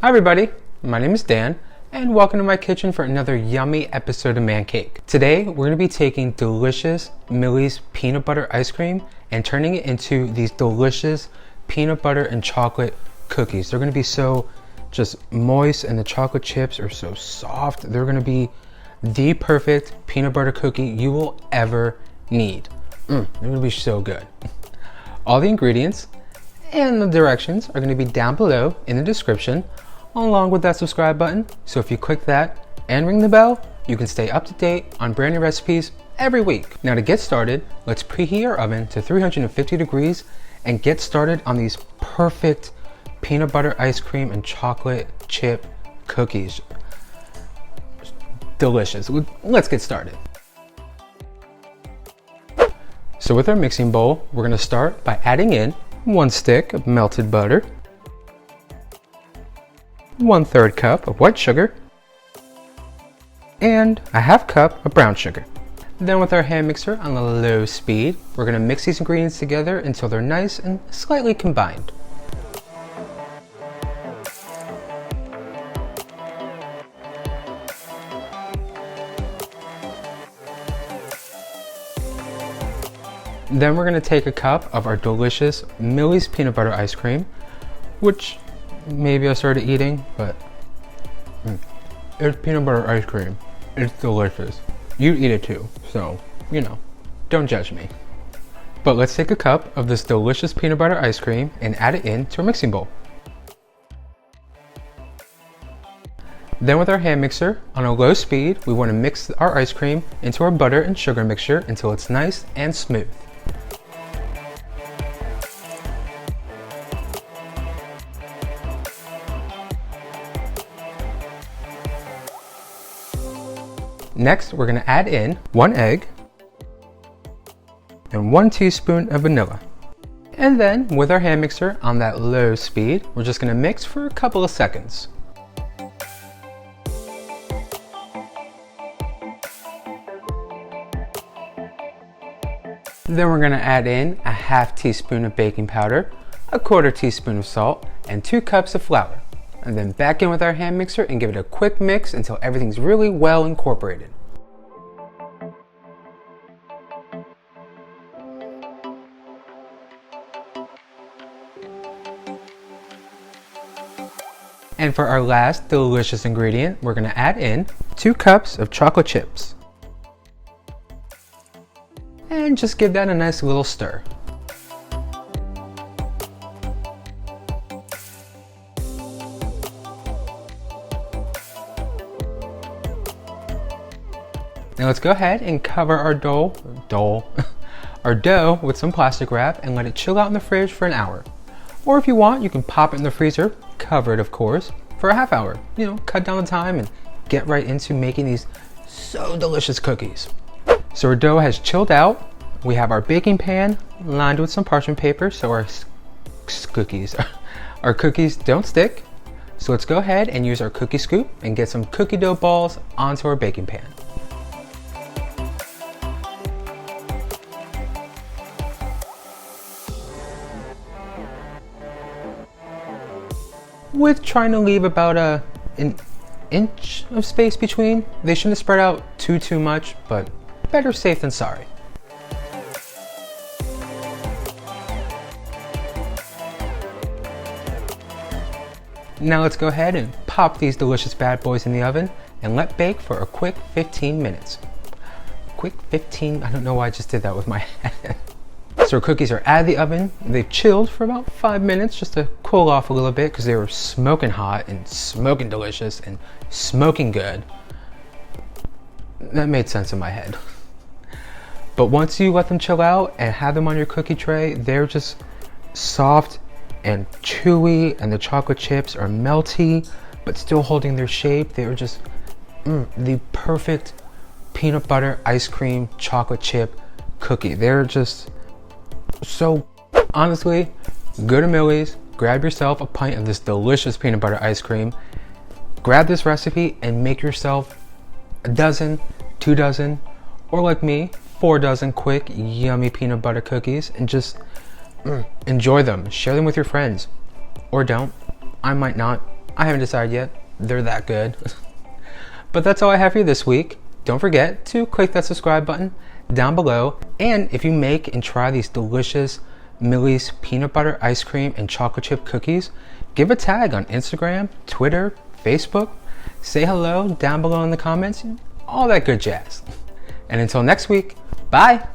Hi everybody, my name is Dan, and welcome to my kitchen for another yummy episode of Man Cake. Today, we're gonna be taking delicious Millie's peanut butter ice cream and turning it into these delicious peanut butter and chocolate cookies. They're gonna be so just moist and the chocolate chips are so soft. They're gonna be the perfect peanut butter cookie you will ever need. They're gonna be so good. All the ingredients and the directions are gonna be down below in the description, along with that subscribe button. So if you click that and ring the bell, you can stay up to date on brand new recipes every week. Now to get started, let's preheat our oven to 350 degrees and get started on these perfect peanut butter ice cream and chocolate chip cookies. Delicious. Let's get started. So with our mixing bowl, we're gonna start by adding in 1 stick of melted butter, 1/3 cup of white sugar, and a 1/2 cup of brown sugar. Then with our hand mixer on the low speed, we're going to mix these ingredients together until they're nice and slightly combined. Then we're going to take a cup of our delicious Millie's peanut butter ice cream, which maybe I started eating, but it's peanut butter ice cream. It's delicious. You eat it too, so, you know, don't judge me. But let's take a cup of this delicious peanut butter ice cream and add it into our mixing bowl. Then with our hand mixer on a low speed, we want to mix our ice cream into our butter and sugar mixture until it's nice and smooth. Next, we're going to add in 1 egg and 1 teaspoon of vanilla. And then with our hand mixer on that low speed, we're just going to mix for a couple of seconds. Then we're going to add in a 1/2 teaspoon of baking powder, a 1/4 teaspoon of salt, and 2 cups of flour. And then back in with our hand mixer and give it a quick mix until everything's really well incorporated. And for our last delicious ingredient, we're going to add in 2 cups of chocolate chips. And just give that a nice little stir. Now let's go ahead and cover our dough with some plastic wrap and let it chill out in the fridge for an hour. Or if you want, you can pop it in the freezer, covered of course, for a 1/2 hour. You know, cut down the time and get right into making these so delicious cookies. So our dough has chilled out. We have our baking pan lined with some parchment paper so our cookies don't stick. So let's go ahead and use our cookie scoop and get some cookie dough balls onto our baking pan. With trying to leave about an inch of space between. They shouldn't spread out too much, but better safe than sorry. Now let's go ahead and pop these delicious bad boys in the oven and let bake for a quick 15 minutes. Quick 15, I don't know why I just did that with my hand. So our cookies are out of the oven. They've chilled for about 5 minutes just to cool off a little bit because they were smoking hot and smoking delicious and smoking good. That made sense in my head. But once you let them chill out and have them on your cookie tray, they're just soft and chewy, and the chocolate chips are melty but still holding their shape. They are just the perfect peanut butter ice cream chocolate chip cookie. They're just so, honestly, go to Millie's, grab yourself a pint of this delicious peanut butter ice cream, grab this recipe and make yourself a dozen, 2 dozen, or like me, 4 dozen quick, yummy peanut butter cookies and just enjoy them. Share them with your friends. Or don't. I might not. I haven't decided yet. They're that good. But that's all I have for you this week. Don't forget to click that subscribe button down below. And if you make and try these delicious Millie's peanut butter ice cream and chocolate chip cookies, give a tag on Instagram, Twitter, Facebook. Say hello down below in the comments. All that good jazz. And until next week, bye.